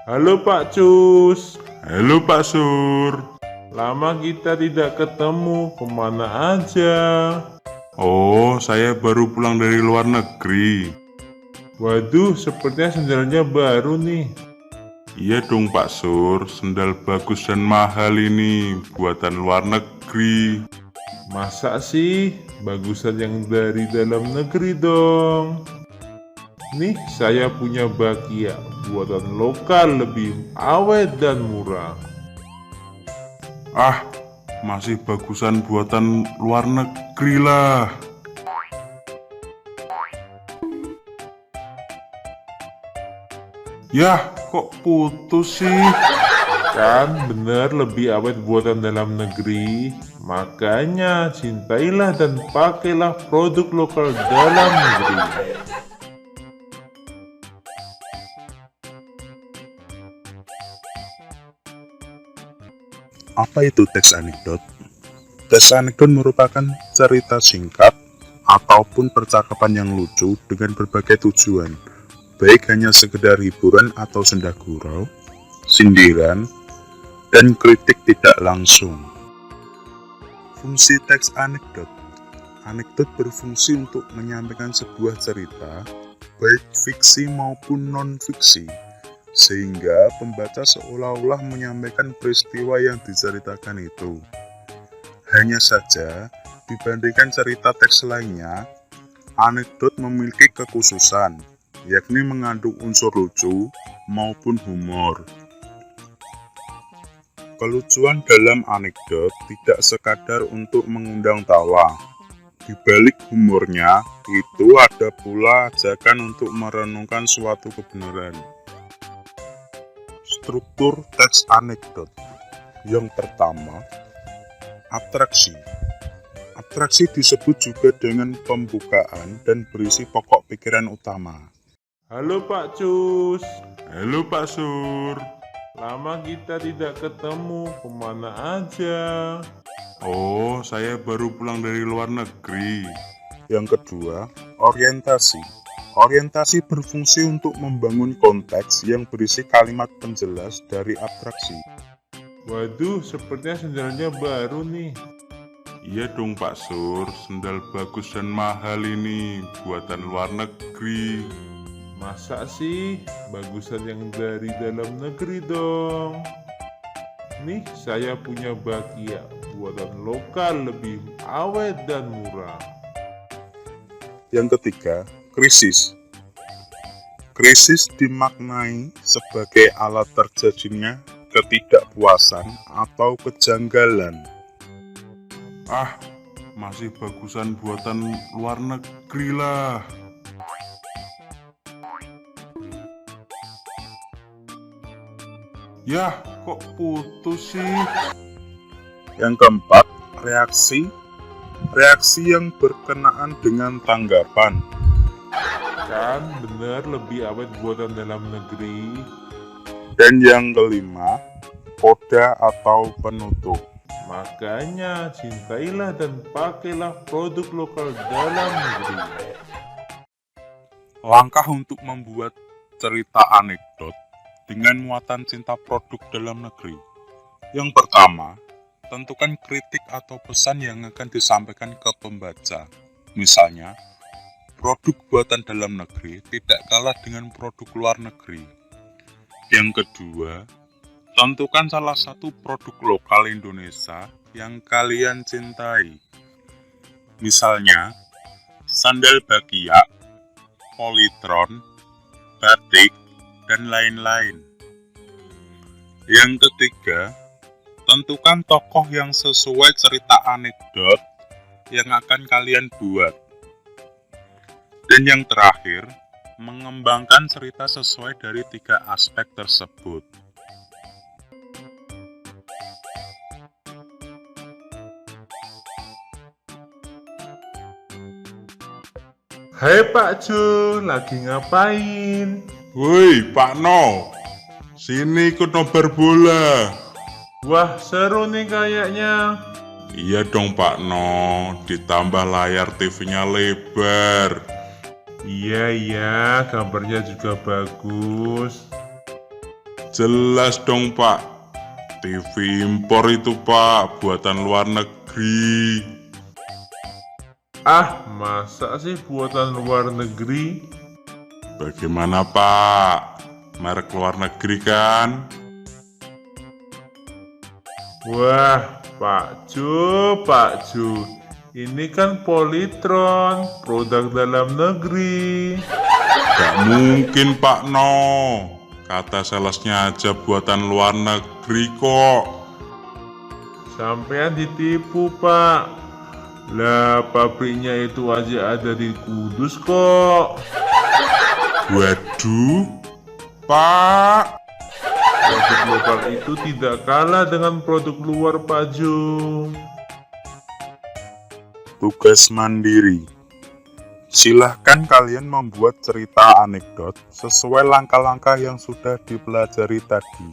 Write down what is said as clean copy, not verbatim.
Halo Pak Cus, Halo Pak Sur. lama kita tidak ketemu, kemana aja? Oh, saya baru pulang dari luar negeri. Waduh, sepertinya sendalnya baru nih. Iya dong Pak Sur, sendal bagus dan mahal ini, buatan luar negeri. Masa sih? Bagusan yang dari dalam negeri dong. Nih, saya punya Bakia, buatan lokal lebih awet dan murah. Ah, masih bagusan buatan luar negeri lah. Yah, kok putus sih? Kan bener lebih awet buatan dalam negeri. Makanya cintailah dan pakailah produk lokal dalam negeri. Apa itu teks anekdot? Teks anekdot merupakan cerita singkat ataupun percakapan yang lucu dengan berbagai tujuan, baik hanya sekedar hiburan atau senda gurau, sindiran, dan kritik tidak langsung. Fungsi teks anekdot. Anekdot berfungsi untuk menyampaikan sebuah cerita, baik fiksi maupun non-fiksi, sehingga pembaca seolah-olah menyampaikan peristiwa yang diceritakan itu. Hanya saja, dibandingkan cerita teks lainnya, anekdot memiliki kekhususan, yakni mengandung unsur lucu maupun humor. Kelucuan dalam anekdot tidak sekadar untuk mengundang tawa. Di balik humornya, itu ada pula ajakan untuk merenungkan suatu kebenaran. Struktur teks anekdot. Yang pertama, atraksi. Atraksi disebut juga dengan pembukaan dan berisi pokok pikiran utama. Halo Pak Cus, Halo Pak Sur. lama kita tidak ketemu, kemana aja? Oh, saya baru pulang dari luar negeri. Yang kedua, orientasi. Orientasi berfungsi untuk membangun konteks yang berisi kalimat penjelas dari abstraksi. Waduh, sepertinya sendalnya baru nih. Iya dong Pak Sur, sendal bagus dan mahal ini, buatan luar negeri. Masa sih? Bagusan yang dari dalam negeri dong. Nih, saya punya Bakia, buatan lokal lebih awet dan murah. Yang ketiga, krisis. Krisis dimaknai sebagai alat terjadinya ketidakpuasan atau kejanggalan. Ah, masih bagusan buatan luar negeri lah. Yah, kok putus sih? Yang keempat, reaksi. Reaksi yang berkenaan dengan tanggapan. Kan bener lebih awet buatan dalam negeri. Dan yang kelima, koda atau penutup. Makanya cintailah dan pakailah produk lokal dalam negeri. Langkah untuk membuat cerita anekdot dengan muatan cinta produk dalam negeri. Yang pertama, tentukan kritik atau pesan yang akan disampaikan ke pembaca. Misalnya, produk buatan dalam negeri tidak kalah dengan produk luar negeri. Yang kedua, tentukan salah satu produk lokal Indonesia yang kalian cintai. Misalnya, sandal Bakia, Polytron, batik, dan lain-lain. Yang ketiga, tentukan tokoh yang sesuai cerita anekdot yang akan kalian buat. Dan yang terakhir, mengembangkan cerita sesuai dari 3 aspek tersebut. Hai Pak Cus, lagi ngapain? Woi Pak No, sini ikut nobar bola. Wah, seru nih kayaknya. Iya dong Pak No, ditambah layar TV-nya lebar. Iya, gambarnya juga bagus. Jelas dong Pak, TV impor itu Pak, buatan luar negeri. Ah, masa sih buatan luar negeri? Bagaimana Pak, merek luar negeri kan? Wah, Pak Jo, ini kan Polytron, produk dalam negeri. Gak mungkin Pak No, kata salesnya aja buatan luar negeri kok. Sampean ditipu, Pak. Lah, pabriknya itu aja ada di Kudus kok. Waduh, Pak. Produk lokal itu tidak kalah dengan produk luar, Pak Jo. Tugas mandiri. Silahkan kalian membuat cerita anekdot sesuai langkah-langkah yang sudah dipelajari tadi.